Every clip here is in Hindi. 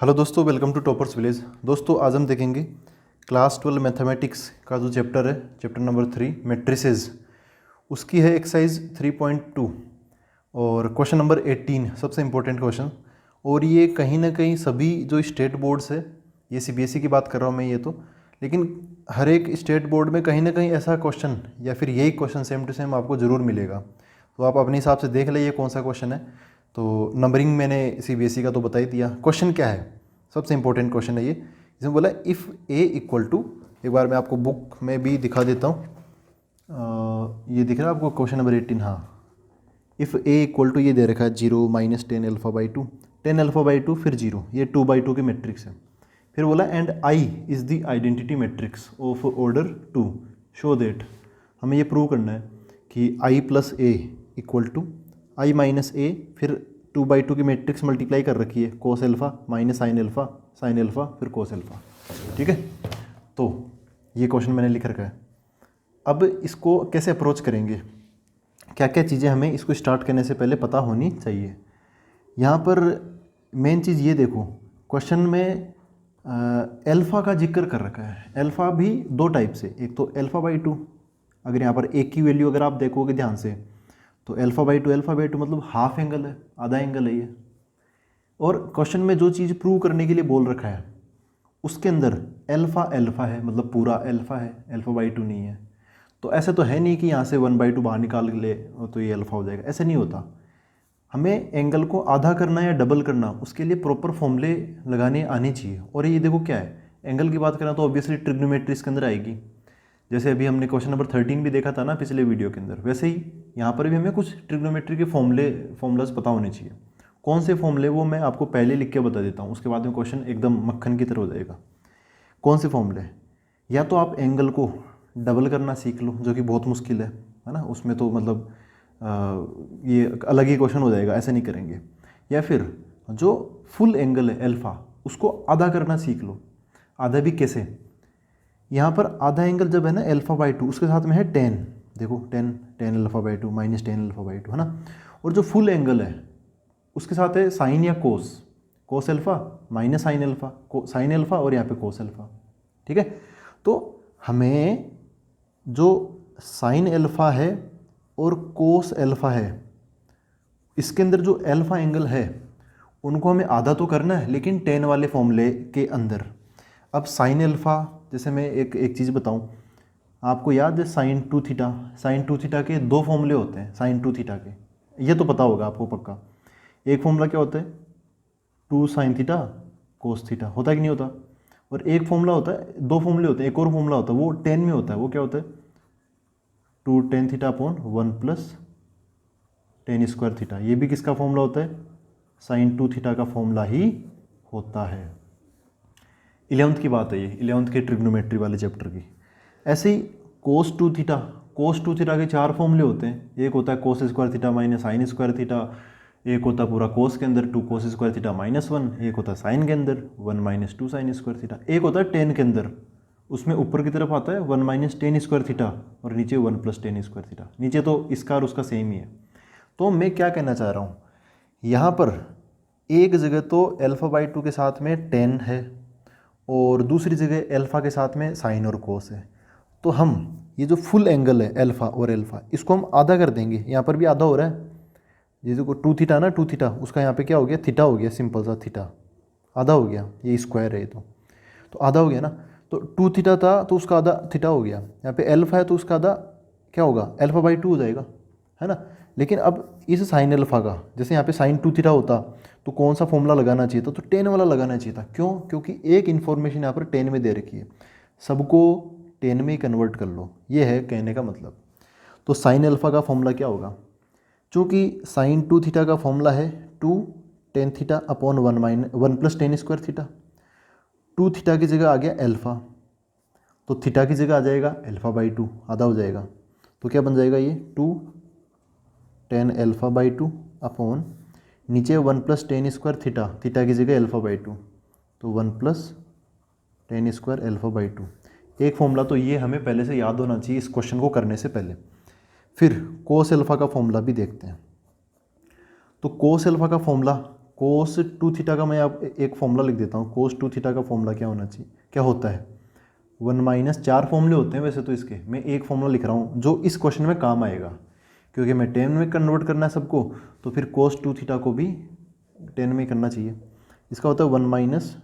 हेलो दोस्तों, वेलकम टू टॉपर्स विलेज। दोस्तों आज हम देखेंगे क्लास 12 मैथमेटिक्स का जो चैप्टर है, चैप्टर नंबर 3 मैट्रिसेस, उसकी है एक्सरसाइज 3.2 और क्वेश्चन नंबर 18 सबसे इम्पोर्टेंट क्वेश्चन। और ये कहीं ना कहीं सभी जो स्टेट बोर्ड्स है, ये सीबीएसई की बात कर रहा हूँ मैं ये तो, लेकिन हर एक स्टेट बोर्ड में कहीं ना कहीं ऐसा क्वेश्चन या फिर यही क्वेश्चन सेम टू सेम आपको ज़रूर मिलेगा। तो आप अपने हिसाब से देख लें ये कौन सा क्वेश्चन है। तो नंबरिंग मैंने सीबीएसई का तो बता ही दिया। क्वेश्चन क्या है, सबसे इंपॉर्टेंट क्वेश्चन है ये। इसमें बोला इफ़ ए इक्वल टू, एक बार मैं आपको बुक में भी दिखा देता हूँ। ये दिख रहा है आपको क्वेश्चन नंबर 18। हाँ, इफ़ ए इक्वल टू ये दे रखा है 0 minus 10 alpha by 2, 10 alpha by 2 फिर 0, ये 2 बाई 2 की मैट्रिक्स है। फिर बोला and I is the identity matrix of order 2, show that. हमें ये प्रूव करना है कि I plus A equal to I minus A, फिर 2 बाई 2 की मैट्रिक्स मल्टीप्लाई कर रखी है, कोस एल्फा माइनस साइन एल्फा फिर कोस एल्फा। ठीक है, तो ये क्वेश्चन मैंने लिख रखा है। अब इसको कैसे अप्रोच करेंगे, क्या क्या चीज़ें हमें इसको स्टार्ट करने से पहले पता होनी चाहिए। यहाँ पर मेन चीज़ ये देखो, क्वेश्चन में एल्फ़ा का जिक्र कर रखा है। एल्फ़ा भी दो टाइप से, एक तो एल्फ़ा बाई 2, अगर यहाँ पर एक की वैल्यू अगर आप देखोगे ध्यान से तो एल्फ़ा बाई टू मतलब हाफ एंगल है, आधा एंगल है ये। और क्वेश्चन में जो चीज़ प्रूव करने के लिए बोल रखा है उसके अंदर एल्फ़ा है, मतलब पूरा एल्फ़ा है, एल्फ़ा बाई 2 नहीं है। तो ऐसे तो है नहीं कि यहाँ से 1/2 बाहर निकाल ले तो ये अल्फ़ा हो जाएगा, ऐसे नहीं होता। हमें एंगल को आधा करना या डबल करना, उसके लिए प्रॉपर फॉर्मूले लगाने आने चाहिए। और ये देखो क्या है, एंगल की बात करें तो ऑब्वियसली ट्रिग्नोमेट्री इसके अंदर आएगी। जैसे अभी हमने क्वेश्चन नंबर 13 भी देखा था ना पिछले वीडियो के अंदर, वैसे ही यहाँ पर भी हमें कुछ ट्रिग्नोमेट्री के फॉर्मूलाज पता होने चाहिए। कौन से फॉर्मूले वो मैं आपको पहले लिख के बता देता हूँ, उसके बाद में क्वेश्चन एकदम मक्खन की तरह हो जाएगा। कौन से फॉर्मूले, या तो आप एंगल को डबल करना सीख लो, जो कि बहुत मुश्किल है ना, उसमें तो मतलब ये अलग ही क्वेश्चन हो जाएगा, ऐसे नहीं करेंगे। या फिर जो फुल एंगल है एल्फ़ा, उसको आधा करना सीख लो। आधा भी कैसे, यहाँ पर आधा एंगल जब है ना एल्फ़ा बाई 2, उसके साथ में है 10, देखो 10 alpha by 2 minus 10 alpha by 2 है ना। और जो फुल एंगल है उसके साथ है साइन या कोस एल्फ़ा माइनस साइन एल्फ़ा और यहाँ पे कोस एल्फ़ा। ठीक है, तो हमें जो साइन एल्फ़ा है और कोस एल्फ़ा है, इसके अंदर जो एल्फ़ा एंगल है उनको हमें आधा तो करना है, लेकिन 10 वाले फॉर्मूले के अंदर। अब साइन एल्फ़ा, जैसे मैं एक चीज़ बताऊं, आपको याद है साइन टू थीटा के दो फॉर्मूले होते हैं साइन टू थीटा के, ये तो पता होगा आपको पक्का। एक फॉर्मूला क्या होता है 2 साइन थीटा कोस थीटा, होता है कि नहीं होता। और एक फॉर्मूला होता है, दो फॉर्मूले होते हैं, एक और फॉर्मूला होता है वो 10 में होता है, वो क्या होता है 2 tan theta upon 1 plus tan square theta. ये भी किसका फॉर्मूला होता है, साइन टू थीटा का फॉर्मूला ही होता है। 11th की बात है ये, 11th के ट्रिग्नोमेट्री वाले चैप्टर की। ऐसे ही कोस टू थीटा के 4 फॉर्मूले होते हैं। एक होता है cos square theta minus sine square theta, एक होता है पूरा कोस के अंदर 2 कोस स्क्वायर थीटा माइनस 1, एक होता है साइन के अंदर 1 माइनस 2 साइन स्क्वायर थीटा, एक होता है टेन के अंदर, उसमें ऊपर की तरफ आता है 1 माइनस टेन स्क्वायर थीटा और नीचे 1 प्लस टेन स्क्वायर थीटा। नीचे तो इसका और उसका सेम ही है। तो मैं क्या कहना चाह रहा हूँ, यहाँ पर एक जगह तो एल्फ़ा बाई 2 के साथ में 10 है और दूसरी जगह एल्फ़ा के साथ में साइन और कोस है। तो हम ये जो फुल एंगल है एल्फ़ा और एल्फ़ा, इसको हम आधा कर देंगे। यहाँ पर भी आधा हो रहा है, जैसे को 2 थीटा ना, 2 थीटा उसका यहाँ पे क्या हो गया, थीटा हो गया, सिंपल सा थीटा आधा हो गया, ये स्क्वायर है ये तो आधा हो गया ना। तो 2 थीटा था तो उसका आधा थीटा हो गया, यहाँ पे एल्फ़ा है तो उसका आधा क्या होगा, एल्फ़ा बाई 2 हो जाएगा, है ना। लेकिन अब इस साइन एल्फ़ा का, जैसे यहाँ पे साइन 2 थीटा होता तो कौन सा फॉर्मूला लगाना चाहिए था, तो 10 वाला लगाना चाहिए था। क्यों, क्योंकि एक इन्फॉर्मेशन यहाँ पर 10 में दे रखी है, सबको 10 में ही कन्वर्ट कर लो, ये है कहने का मतलब। तो साइन एल्फ़ा का फॉर्मूला क्या होगा, चूँकि साइन 2 थीटा का फॉर्मूला है 2 tan theta upon 1 plus tan square theta. 2 theta की जगह आ गया एल्फ़ा, तो थीटा की जगह आ जाएगा एल्फ़ा बाई 2, आधा हो जाएगा। तो क्या बन जाएगा ये 2 tan अल्फ़ा बाई 2 अपॉन नीचे 1 प्लस टेन स्क्वायर थीटा की जगह एल्फ़ा बाई 2, तो 1 plus tan square alpha by 2। एक फॉर्मूला तो ये हमें पहले से याद होना चाहिए इस क्वेश्चन को करने से पहले। फिर कोस एल्फ़ा का फॉर्मूला भी देखते हैं। तो कोस एल्फ़ा का फॉर्मूला कोस 2 थीटा का मैं आप एक फॉर्मूला लिख देता हूँ। कोस 2 थीटा का फॉर्मूला क्या होना चाहिए, क्या होता है 1 माइनस, 4 फॉर्मूले होते हैं वैसे तो इसके, मैं एक फॉर्मूला लिख रहा हूँ जो इस क्वेश्चन में काम आएगा, क्योंकि मैं टेन में कन्वर्ट करना है सबको, तो फिर कोस 2 थीटा को भी 10 में करना चाहिए। इसका होता है 1 minus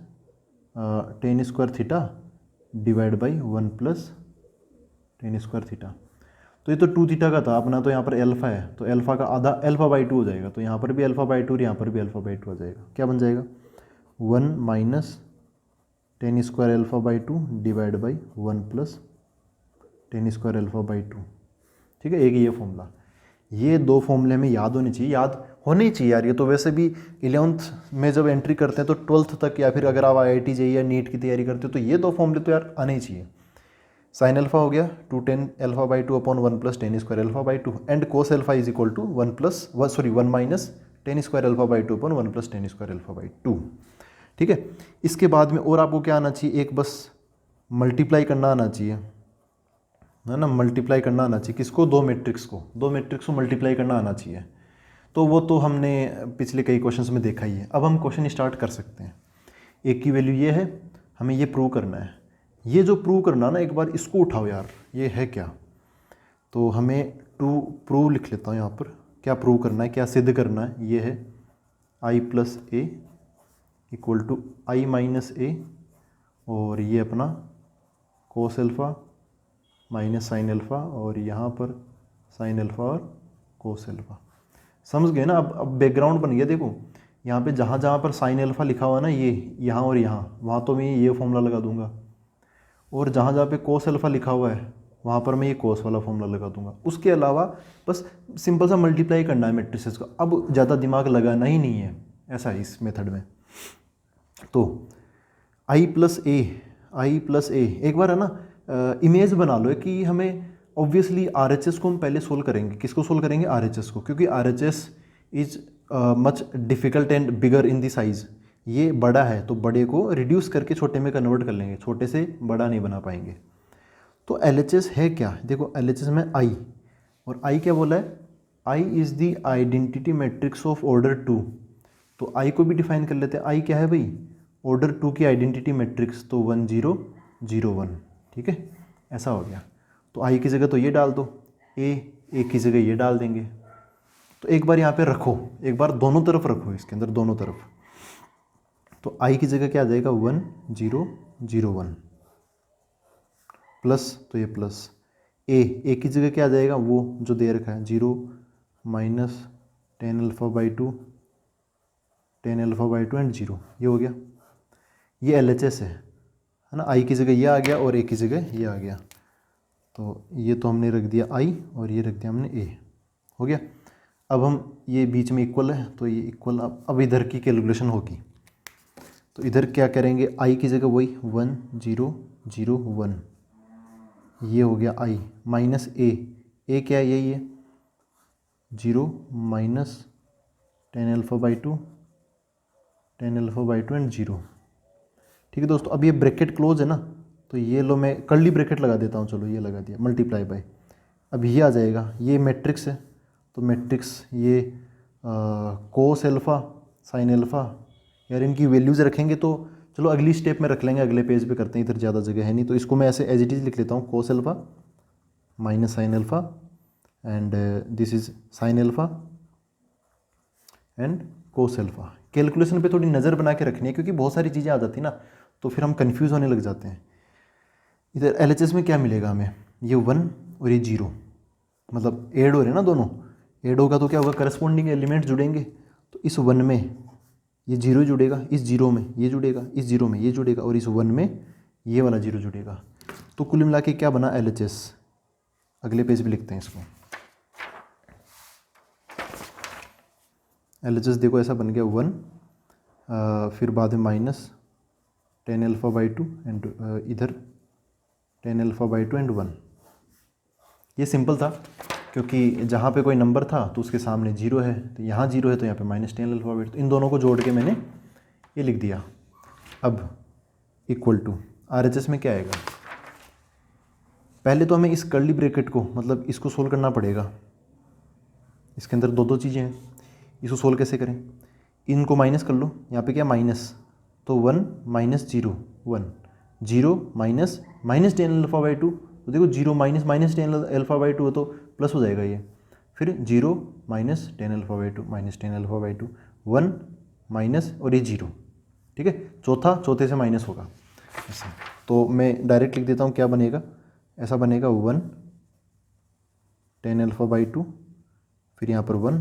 tan square theta divide by 1 plus tan square theta. तो ये तो 2 थीटा का था अपना, तो यहाँ पर एल्फा है, तो एल्फा का आधा एल्फा बाई 2 हो जाएगा, तो यहाँ पर भी एल्फा बाई 2 और यहाँ पर भी एल्फा बाई 2 हो जाएगा। क्या बन जाएगा 1 minus tan square alpha by 2 divide by 1 plus tan square alpha by 2। ठीक है, एक ये फॉर्मूला, ये दो फॉर्मूले हमें याद होने चाहिए, याद होने ही चाहिए यार। ये तो वैसे भी 11th में जब एंट्री करते हैं तो 12th तक, या फिर अगर आप IIT JEE या नीट की तैयारी करते हो तो ये दो फॉर्मूले तो यार आने ही चाहिए। साइन एल्फा हो गया 2 10 alpha by 2 upon 1 plus tan square alpha by 2, and cos alpha is equal to 1 minus tan square alpha by 2 upon 1 plus tan square alpha by 2। ठीक है, इसके बाद में और आपको क्या आना चाहिए, एक बस मल्टीप्लाई करना आना चाहिए, है ना, मल्टीप्लाई करना आना चाहिए किसको, दो मैट्रिक्स को मल्टीप्लाई करना आना चाहिए। तो वो तो हमने पिछले कई क्वेश्चंस में देखा ही है। अब हम क्वेश्चन स्टार्ट कर सकते हैं। एक की वैल्यू ये है, हमें ये प्रूव करना है। ये जो प्रूव करना ना, एक बार इसको उठाओ यार, ये है क्या, तो हमें टू प्रूव लिख लेता हूँ यहाँ पर। क्या प्रूव करना है, क्या सिद्ध करना है, ये है i plus A equal to I minus A, और ये अपना cos alpha minus sine alpha, और यहाँ पर साइन एल्फा और कोस एल्फा। समझ गए ना। अब बैकग्राउंड बन गया। देखो यहाँ पे जहाँ जहाँ पर साइन एल्फा लिखा हुआ है ना, ये यहाँ और यहाँ, वहाँ तो मैं ये फॉर्मूला लगा दूंगा, और जहाँ जहाँ पे कोस एल्फा लिखा हुआ है वहाँ पर मैं ये कोस वाला फॉर्मूला लगा दूंगा। उसके अलावा बस सिंपल सा मल्टीप्लाई करना है मैट्रिसेस का। अब ज़्यादा दिमाग लगाना ही नहीं है, ऐसा है इस मेथड में। तो आई प्लस ए, एक बार है ना इमेज बना लो कि हमें ऑब्वियसली RHS को हम पहले सोल्व करेंगे। किसको सोल्व करेंगे, RHS को, क्योंकि RHS is much difficult and bigger in the size. ये बड़ा है तो बड़े को रिड्यूस करके छोटे में कन्वर्ट कर लेंगे, छोटे से बड़ा नहीं बना पाएंगे। तो LHS है क्या, देखो LHS में I, और I क्या बोला है, I is the identity matrix of order 2। तो I को भी डिफाइन कर लेते हैं। I क्या है भाई, ऑर्डर 2 की आइडेंटिटी मैट्रिक्स, तो 1 0 0 1। ठीक है, ऐसा हो गया। तो I की जगह तो ये डाल दो, A की जगह ये डाल देंगे। तो एक बार यहाँ पे रखो, एक बार दोनों तरफ रखो, इसके अंदर दोनों तरफ। तो I की जगह क्या आ जाएगा 1 0 0 1 प्लस, तो ये प्लस ए की जगह क्या आ जाएगा, वो जो दे रखा है 0 minus tan alpha by 2 and 0, ये हो गया। ये LHS है ना। I की जगह ये आ गया और A की जगह ये आ गया। तो ये तो हमने रख दिया I और ये रख दिया हमने A, हो गया। अब हम ये बीच में इक्वल है, तो ये इक्वल अब इधर की कैलकुलेशन होगी। तो इधर क्या करेंगे, I की जगह वही 1 0 0 1, ये हो गया I माइनस A क्या है, यही है 0 minus tan alpha by 2 and 0। ठीक है दोस्तों, अब ये ब्रैकेट क्लोज है ना, तो ये लो मैं कर्ली ब्रैकेट लगा देता हूँ, चलो ये लगा दिया, मल्टीप्लाई बाय। अब ये आ जाएगा, ये मैट्रिक्स है, तो मैट्रिक्स ये कोस एल्फा साइन एल्फा, यार इनकी वैल्यूज़ रखेंगे तो चलो अगली स्टेप में रख लेंगे, अगले पेज पे करते हैं, इधर ज़्यादा जगह है नहीं। तो इसको मैं ऐसे एज इट इज़ लिख लेता हूँ, कोस alpha minus sine alpha and this is sine alpha and cos alpha. Calculation पे थोड़ी नज़र बना के रखनी है, क्योंकि बहुत सारी चीज़ें आ जाती ना, तो फिर हम कंफ्यूज होने लग जाते हैं। इधर LHS में क्या मिलेगा हमें, ये 1 और ये 0, मतलब ऐड हो रहे हैं ना दोनों, ऐड होगा तो क्या होगा, करस्पॉन्डिंग एलिमेंट जुड़ेंगे। तो इस 1 में ये 0 जुड़ेगा, इस 0 में ये जुड़ेगा, इस 0 में ये जुड़ेगा, और इस 1 में ये वाला 0 जुड़ेगा। तो कुल मिला के क्या बना LHS। अगले पेज पे लिखते हैं इसको। LHS देखो ऐसा बन गया 1, फिर बाद में minus tan alpha by 2 and इधर टेन एल्फा बाई 2 एंड 1। ये सिंपल था, क्योंकि जहाँ पे कोई नंबर था तो उसके सामने 0 है, तो यहाँ 0 है तो यहाँ पे माइनस टेन एल्फा बाई 2, तो इन दोनों को जोड़ के मैंने ये लिख दिया। अब इक्वल टू RHS में क्या आएगा, पहले तो हमें इस कर्ली ब्रैकेट को, मतलब इसको सोल्व करना पड़ेगा। इसके अंदर दो चीज़ें हैं, इसको सोल्व कैसे करें, इनको माइनस कर लो, यहाँ पे क्या माइनस, तो 1 minus 0 1, 0 minus minus tan alpha by to, तो देखो 0 minus minus tan alpha by to है तो प्लस हो जाएगा ये, फिर 0 minus tan alpha by to minus tan alpha by to, 1 minus और ये 0, ठीक है, चौथा चौथे से माइनस होगा ऐसा। तो मैं डायरेक्ट लिख देता हूँ, क्या बनेगा, ऐसा बनेगा 1 टेन अल्फा बाई टू, फिर यहाँ पर 1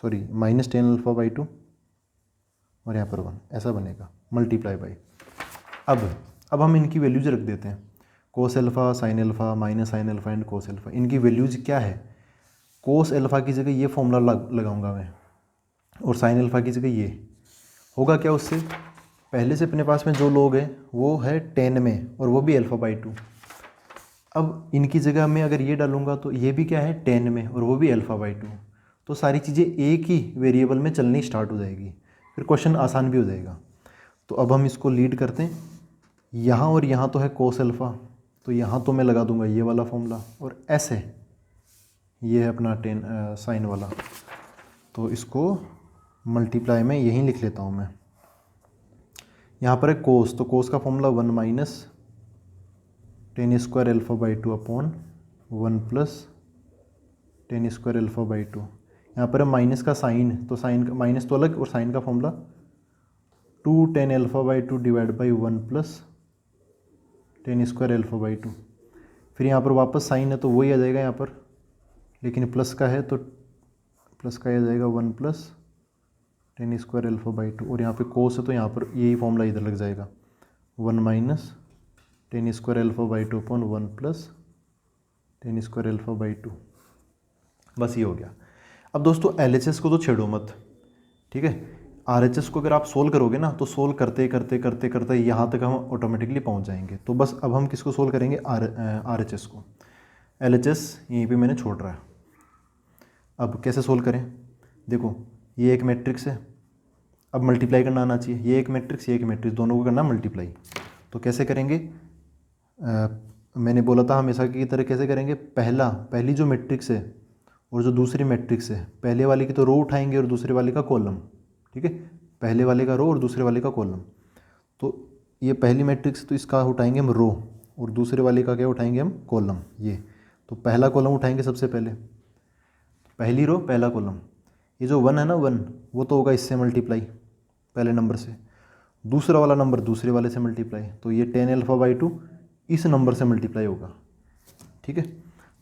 sorry minus tan alpha by to और यहाँ पर 1, ऐसा बनेगा मल्टीप्लाई बाई। अब हम इनकी वैल्यूज रख देते हैं, कोस alpha sine alpha minus sine alpha and cos alpha. इनकी वैल्यूज क्या है, कोस एल्फा की जगह ये फॉर्मूला लगाऊंगा मैं, और साइन एल्फा की जगह ये होगा क्या, उससे पहले से अपने पास में जो लोग हैं वो है 10 में और वो भी अल्फा बाई टू। अब इनकी जगह में अगर ये डालूंगा तो ये भी क्या है 10 में और वो भी अल्फा बाई टू, तो सारी चीज़ें एक ही वेरिएबल में चलनी स्टार्ट हो जाएगी, फिर क्वेश्चन आसान भी हो जाएगा। तो अब हम इसको लीड करते हैं, यहाँ और यहाँ तो है कोस एल्फा, तो यहाँ तो मैं लगा दूंगा ये वाला फॉर्मूला, और ऐसे ये है अपना 10 साइन वाला, तो इसको मल्टीप्लाई में यहीं लिख लेता हूँ मैं। यहाँ पर है कोस, तो कोस का formula 1 minus tan square alpha by two upon 1 plus tan square alpha by two. यहाँ पर है माइनस का साइन, तो साइन का माइनस तो अलग और साइन का formula 2 tan alpha by two divide by 1 plus tan square alpha by two. फिर यहाँ पर वापस साइन है तो वही आ जाएगा यहाँ पर, लेकिन प्लस का है तो प्लस का आ जाएगा 1 plus tan square alpha by two, और यहाँ पे कोस है तो यहाँ पर यही फॉर्मूला इधर लग जाएगा 1 minus tan square alpha by two upon 1 plus tan square alpha by two. बस ये हो गया। अब दोस्तों LHS को तो छेड़ो मत, ठीक है, RHS को अगर आप सोल्व करोगे ना तो सोल्व करते करते करते करते यहाँ तक हम ऑटोमेटिकली पहुँच जाएंगे। तो बस अब हम किसको सोल्व करेंगे, RHS को। LHS यहीं पे मैंने छोड़ रहा है। अब कैसे सोल्व करें, देखो ये एक मैट्रिक्स है, अब मल्टीप्लाई करना आना चाहिए, ये एक मैट्रिक्स ये एक मैट्रिक्स, दोनों को करना मल्टीप्लाई। तो कैसे करेंगे, मैंने बोला था हमेशा की तरह कैसे करेंगे, पहली जो मैट्रिक्स है और जो दूसरी मैट्रिक्स है, पहले वाले की तो रो उठाएंगे और दूसरे वाले का कॉलम, ठीक है, पहले वाले का रो और दूसरे वाले का कॉलम। तो ये पहली मैट्रिक्स तो इसका उठाएंगे हम रो और दूसरे वाले का क्या उठाएंगे हम कॉलम, ये तो पहला कॉलम उठाएंगे सबसे पहले, पहली रो पहला कॉलम, ये जो 1 है ना 1 वो तो होगा इससे मल्टीप्लाई पहले नंबर से, दूसरा वाला नंबर दूसरे वाले से मल्टीप्लाई, तो ये 10 अल्फा बाई टू इस नंबर से मल्टीप्लाई होगा, ठीक है।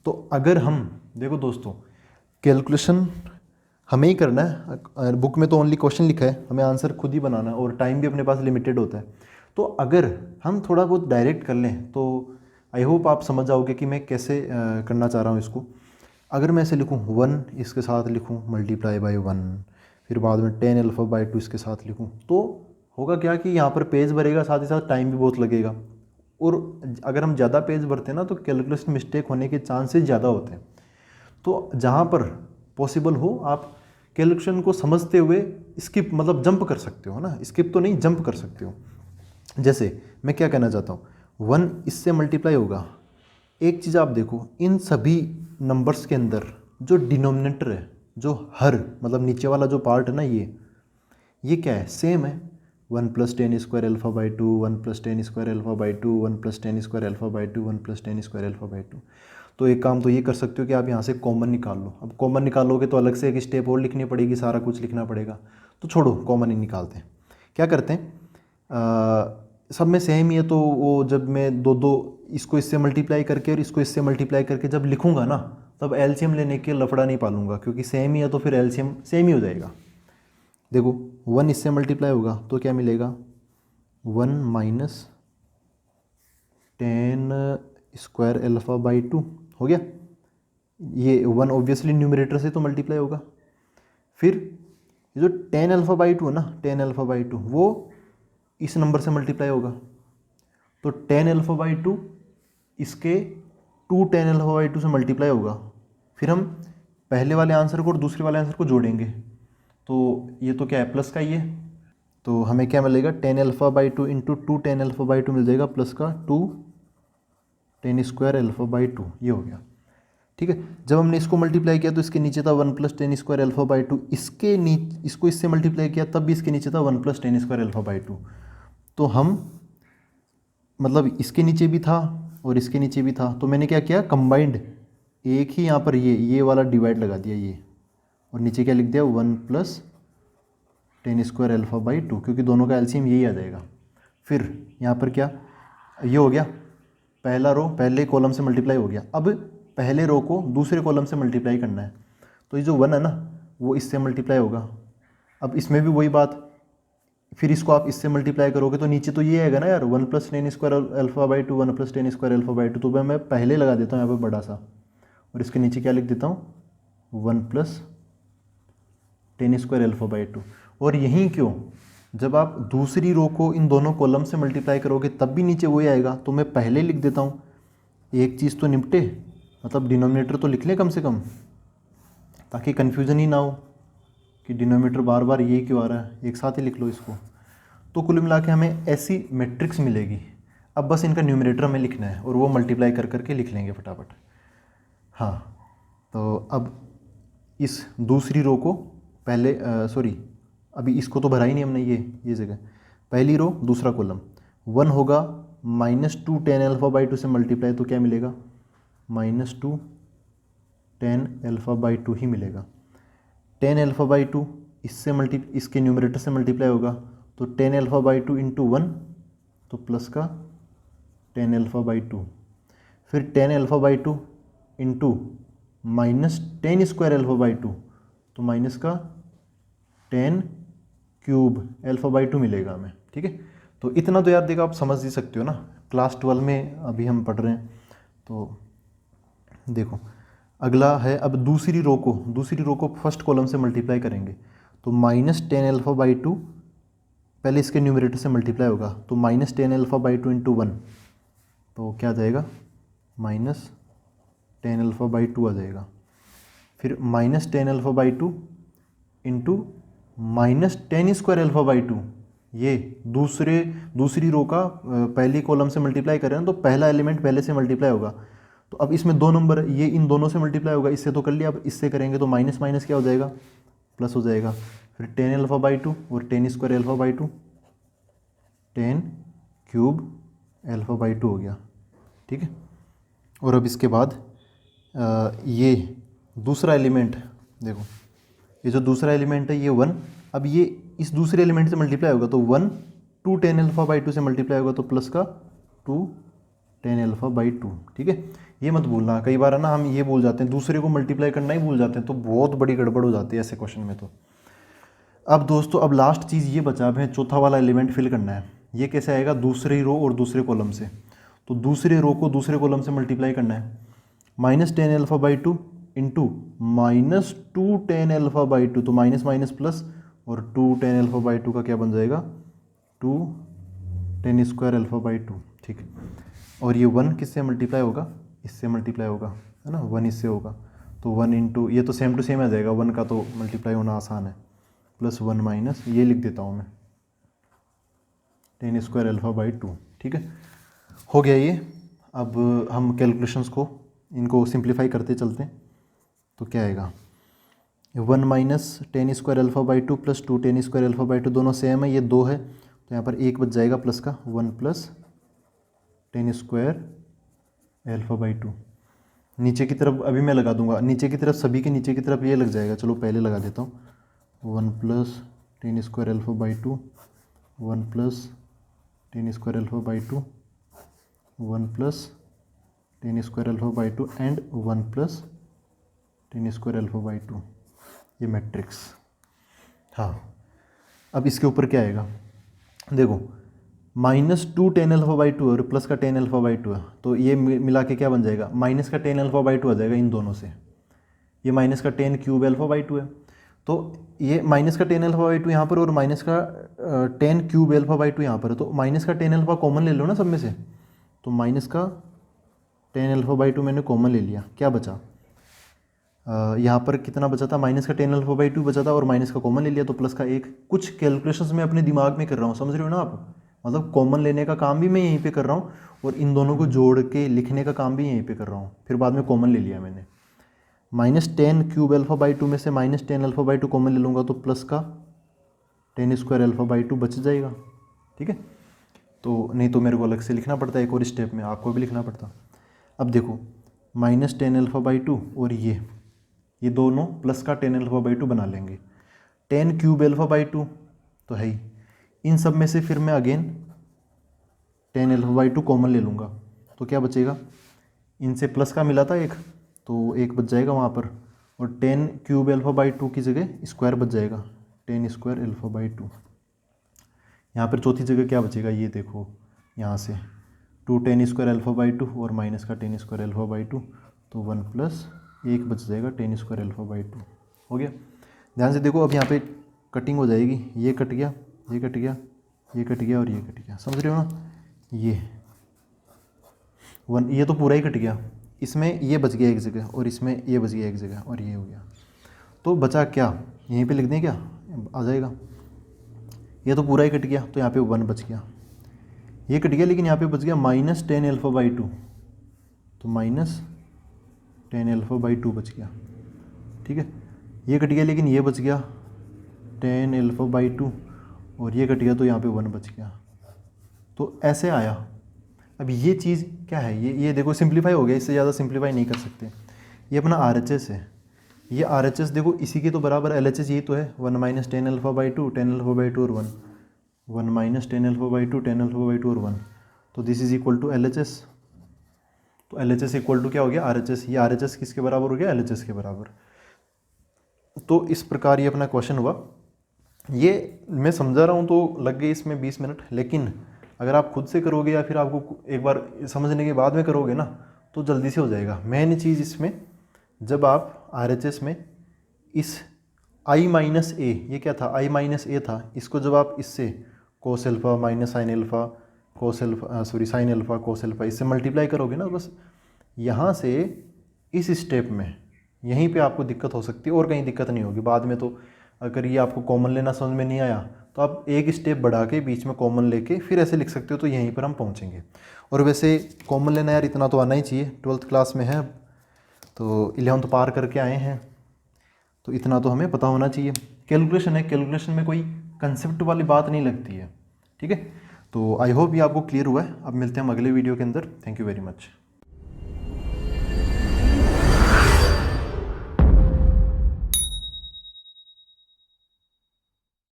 तो अगर हम देखो दोस्तों कैलकुलेशन हमें ही करना है, बुक में तो ओनली क्वेश्चन लिखा है, हमें आंसर खुद ही बनाना है और टाइम भी अपने पास लिमिटेड होता है। तो अगर हम थोड़ा बहुत डायरेक्ट कर लें तो आई होप आप समझ जाओगे कि मैं कैसे करना चाह रहा हूँ इसको। अगर मैं ऐसे लिखूँ 1 इसके साथ लिखूँ मल्टीप्लाई बाई 1, फिर बाद में 10 अल्फा बाई 2 इसके साथ लिखूँ, तो होगा क्या कि यहाँ पर पेज भरेगा, साथ ही साथ टाइम भी बहुत लगेगा, और अगर हम ज़्यादा पेज भरते हैं ना तो कैलकुलेशन मिस्टेक होने के चांसेस ज़्यादा होते हैं। तो जहाँ पर पॉसिबल हो आप कैलकुलेशन को समझते हुए स्किप मतलब जंप कर सकते हो ना, स्किप तो नहीं जंप कर सकते हो। जैसे मैं क्या कहना चाहता हूँ, 1 इससे मल्टीप्लाई होगा, एक चीज़ आप देखो इन सभी नंबर्स के अंदर जो डिनोमिनेटर है, जो हर मतलब नीचे वाला जो पार्ट है ना, ये क्या है, सेम है, 1 plus 10 square alpha by two, 1 plus 10 square alpha by two, 1 plus 10 square alpha by two, 1 plus 10 square alpha by two. तो एक काम तो ये कर सकते हो कि आप यहाँ से कॉमन निकाल लो। अब कॉमन निकालोगे तो अलग से एक स्टेप और लिखनी पड़ेगी, सारा कुछ लिखना पड़ेगा, तो छोड़ो कॉमन ही निकालते हैं। क्या करते हैं, सब में सेम ही है, तो वो जब मैं दो इसको इससे मल्टीप्लाई करके और इसको इससे मल्टीप्लाई करके जब लिखूंगा ना, तब एलसीएम लेने के लफड़ा नहीं पालूंगा, क्योंकि सेम ही है तो फिर एलसीएम सेम ही हो जाएगा। देखो 1 इससे मल्टीप्लाई होगा तो क्या मिलेगा, 1 minus 10 square alpha by two हो गया, ये 1 ऑब्वियसली न्यूमरेटर से तो मल्टीप्लाई होगा। फिर ये जो 10 अल्फा बाई टू है ना, 10 अल्फा बाई टू वो इस नंबर से मल्टीप्लाई होगा, तो 10 अल्फा बाई टू इसके 2 10 अल्फा बाई टू से मल्टीप्लाई होगा। फिर हम पहले वाले आंसर को और दूसरे वाले आंसर को जोड़ेंगे, तो ये तो क्या है प्लस का ही है, तो हमें क्या मिलेगा 10 alpha by two into 2 10 alpha by two मिल जाएगा, प्लस का 2 10 स्क्वायर अल्फा बाई टू, ये हो गया, ठीक है। जब हमने इसको मल्टीप्लाई किया तो इसके नीचे था 1 + tan स्क्वायर अल्फा बाई 2, इसके नीचे इसको इससे मल्टीप्लाई किया तब भी इसके नीचे था 1 + tan स्क्वायर अल्फा बाई 2। तो हम मतलब इसके नीचे भी था और इसके नीचे भी था, तो मैंने क्या किया, कंबाइंड एक ही यहाँ पर ये वाला डिवाइड लगा दिया ये, और नीचे क्या लिख दिया 1 + tan स्क्वायर अल्फा बाई 2, क्योंकि दोनों का एलसीएम यही आ जाएगा। फिर यहाँ पर क्या ये हो गया, पहला रो पहले कॉलम से मल्टीप्लाई हो गया। अब पहले रो को दूसरे कॉलम से मल्टीप्लाई करना है, तो ये जो 1 है ना वो इससे मल्टीप्लाई होगा। अब इसमें भी वही बात, फिर इसको आप इससे मल्टीप्लाई करोगे तो नीचे तो ये आएगा ना यार 1 + tan square alpha by 2, 1 + tan square alpha by 2। तो मैं पहले लगा देता हूँ यहाँ पर बड़ा सा, और इसके नीचे क्या लिख देता हूँ 1 + tan स्क्वायर अल्फा बाई 2। और यहीं क्यों, जब आप दूसरी रो को इन दोनों कॉलम से मल्टीप्लाई करोगे तब भी नीचे वही आएगा, तो मैं पहले लिख देता हूँ। एक चीज़ तो निपटे, मतलब डिनोमिनेटर तो लिख लें कम से कम, ताकि कन्फ्यूज़न ही ना हो कि डिनोमिनेटर बार बार ये क्यों आ रहा है, एक साथ ही लिख लो इसको। तो कुल मिला के हमें ऐसी मैट्रिक्स मिलेगी। अब बस इनका न्यूमरेटर हमें लिखना है और वो मल्टीप्लाई कर करके लिख लेंगे फटाफट। हाँ, तो अब इस दूसरी रो को पहले अभी इसको तो भरा ही नहीं हमने, ये जगह पहली रो दूसरा कॉलम 1 होगा -2 tan अल्फा बाई 2 से मल्टीप्लाई, तो क्या मिलेगा -2 tan अल्फा बाई 2 ही मिलेगा। tan अल्फा बाई 2 इसके न्यूमरेटर से मल्टीप्लाई होगा, तो tan अल्फा बाई 2 × 1, तो प्लस का tan अल्फा बाई 2, फिर tan alpha by 2 × -tan square alpha by 2, तो माइनस का tan क्यूब अल्फा बाई 2 मिलेगा हमें। ठीक है, तो इतना तो यार देखो आप समझ ही सकते हो ना, क्लास 12 में अभी हम पढ़ रहे हैं। तो देखो अगला है, अब दूसरी रो को फर्स्ट कॉलम से मल्टीप्लाई करेंगे, तो -tan अल्फा बाई 2 पहले इसके न्यूमरेटर से मल्टीप्लाई होगा, तो -tan अल्फा बाई 2 × 1, तो क्या आ जाएगा -tan अल्फा बाई 2 आ जाएगा। फिर -tan alpha by 2 × -tan square alpha by 2, ये दूसरी रो का पहली कॉलम से मल्टीप्लाई कर रहे हैं, तो पहला एलिमेंट पहले से मल्टीप्लाई होगा। तो अब इसमें 2 नंबर, ये इन दोनों से मल्टीप्लाई होगा, इससे तो कर लिया, अब इससे करेंगे तो माइनस माइनस क्या हो जाएगा, प्लस हो जाएगा। फिर tan अल्फा बाई 2 और tan square alpha by 2, tan cube alpha by 2 हो गया। ठीक है, और अब इसके बाद ये दूसरा एलिमेंट देखो, ये जो दूसरा एलिमेंट है ये 1, अब ये इस दूसरे एलिमेंट से मल्टीप्लाई होगा, तो 1 2 tan अल्फा बाई 2 से मल्टीप्लाई होगा, तो प्लस का 2 tan अल्फा बाई 2। ठीक है, ये मत भूलना, कई बार है ना हम ये भूल जाते हैं, दूसरे को मल्टीप्लाई करना ही भूल जाते हैं, तो बहुत बड़ी गड़बड़ हो जाती है ऐसे क्वेश्चन में। तो अब दोस्तों अब लास्ट चीज़ ये बचा है, चौथा वाला एलिमेंट फिल करना है। ये कैसे आएगा, दूसरी रो और दूसरे कॉलम से, तो दूसरे रो को दूसरे कॉलम से मल्टीप्लाई करना है, -tan alpha by 2 × -2 tan alpha by 2, तो माइनस माइनस प्लस, और 2 tan अल्फा बाई 2 का क्या बन जाएगा 2 tan स्क्वायर अल्फा बाई 2। ठीक है, और ये 1 किससे मल्टीप्लाई होगा, इससे मल्टीप्लाई होगा, है ना, 1 इससे होगा, तो 1 × ये तो सेम टू सेम आ जाएगा, 1 का तो मल्टीप्लाई होना आसान है, +1 माइनस ये लिख देता हूँ मैं tan स्क्वायर अल्फा बाई 2। ठीक है, हो गया ये। अब हम कैलकुलेशंस को इनको सिंप्लीफाई करते चलते हैं, तो क्या आएगा 1 - tan square alpha by 2 + 2 tan square alpha by 2, दोनों सेम है, ये 2 है, तो यहाँ पर 1 बच जाएगा, प्लस का 1 + tan स्क्वायर अल्फा बाई 2। नीचे की तरफ अभी मैं लगा दूंगा, नीचे की तरफ सभी के नीचे की तरफ ये लग जाएगा, चलो पहले लगा देता हूँ, 1 + tan square alpha by 2, 1 + tan square alpha by 2, 1 + tan square alpha by 2 and 1 + tan square alpha by 2, ये मैट्रिक्स। हाँ, अब इसके ऊपर क्या आएगा, देखो -2 tan अल्फा बाई 2 और प्लस का tan अल्फा बाई 2 है, तो ये मिला के क्या बन जाएगा, माइनस का tan अल्फा बाई 2 आ जाएगा इन दोनों से, ये माइनस का tan क्यूब अल्फा बाई 2 है, तो ये माइनस का tan अल्फा बाई 2 यहाँ पर और माइनस का tan क्यूब अल्फा बाई 2 यहाँ पर है, तो माइनस का tan अल्फा कॉमन ले लो ना सब में से, तो माइनस का tan अल्फा बाई 2 मैंने कॉमन ले लिया, क्या बचा यहाँ पर कितना बचा था, माइनस का tan अल्फा बाई 2 बचा था और माइनस का कॉमन ले लिया, तो प्लस का 1। कुछ कैलकुलेशंस मैं अपने दिमाग में कर रहा हूँ, समझ रहे हो ना आप, मतलब कॉमन लेने का काम भी मैं यहीं पे कर रहा हूँ और इन दोनों को जोड़ के लिखने का काम भी यहीं पे कर रहा हूँ, फिर बाद में कॉमन ले लिया मैंने। -10³ α/2 में से -10 α/2 कॉमन ले लूँगा तो प्लस का 10² α/2 बच जाएगा। ठीक है, तो नहीं तो मेरे को अलग से लिखना पड़ता है एक और स्टेप में, आपको भी लिखना पड़ता। अब देखो -10 α/2 और ये दोनों प्लस का 10 α/2 बना लेंगे। 10³ α/2 तो है ही, इन सब में से फिर मैं अगेन 10 α/2 कॉमन ले लूँगा तो क्या बचेगा, इनसे प्लस का मिला था एक, तो एक बच जाएगा वहाँ पर, और 10³ α/2 की जगह स्क्वायर बच जाएगा 10² α/2। यहाँ पर चौथी जगह क्या बचेगा, ये देखो यहाँ से 2 10² α/2 और माइनस का 10² α/2, तो 1 प्लस एक बच जाएगा 10² α/2 हो गया। ध्यान से देखो, अब यहाँ पे कटिंग हो जाएगी, ये कट गया, ये कट गया, ये कट गया और ये कट गया, समझ रहे हो ना। ये तो पूरा ही कट गया, इसमें ये बच गया एक जगह और इसमें ये बच गया एक जगह और ये हो गया, तो बचा क्या, यहीं पे लिख दें क्या, आ जाएगा। ये तो पूरा ही कट गया तो यहाँ पे 1 बच गया, ये कट गया लेकिन यहाँ पे बच गया -10 α/2, तो -10 α/2 बच गया। ठीक है, ये कट गया लेकिन ये बच गया 10 α/2 और ये कट गया तो यहाँ पे 1 बच गया, तो ऐसे आया। अब ये चीज़ क्या है, ये देखो सिंप्लीफाई हो गया, इससे ज़्यादा सिंप्लीफाई नहीं कर सकते। ये अपना RHS है, ये RHS देखो इसी के तो बराबर LHS यही तो है, 1 - 10 α/2 10 α/2 और 1, 1 - 10 α/2 10 α/2 और 1, तो this is equal to LHS। तो LHS इक्वल टू क्या हो गया, RHS। ये RHS किसके बराबर हो गया, LHS के बराबर। तो इस प्रकार ये अपना क्वेश्चन हुआ। ये मैं समझा रहा हूँ तो लग गए इसमें 20 मिनट, लेकिन अगर आप खुद से करोगे या फिर आपको एक बार समझने के बाद में करोगे ना तो जल्दी से हो जाएगा। मेन चीज़ इसमें, जब आप RHS में इस I - A, ये क्या था, I - A था, इसको जब आप इससे cos alpha minus sine alpha cos alpha sine alpha cos alpha इससे मल्टीप्लाई करोगे ना, बस यहाँ से इस स्टेप में यहीं पे आपको दिक्कत हो सकती है और कहीं दिक्कत नहीं होगी। बाद में तो अगर ये आपको कॉमन लेना समझ में नहीं आया तो आप एक स्टेप बढ़ा के बीच में कॉमन लेके फिर ऐसे लिख सकते हो, तो यहीं पर हम पहुँचेंगे। और वैसे कॉमन लेना यार इतना तो आना ही चाहिए, 12th क्लास में है तो 11th पार करके आए हैं तो इतना तो हमें पता होना चाहिए। कैलकुलेशन है, कैलकुलेशन में कोई कंसेप्ट वाली बात नहीं लगती है। ठीक है, तो आई होप ये आपको क्लियर हुआ है। अब मिलते हैं हम अगले वीडियो के अंदर। Thank you very much.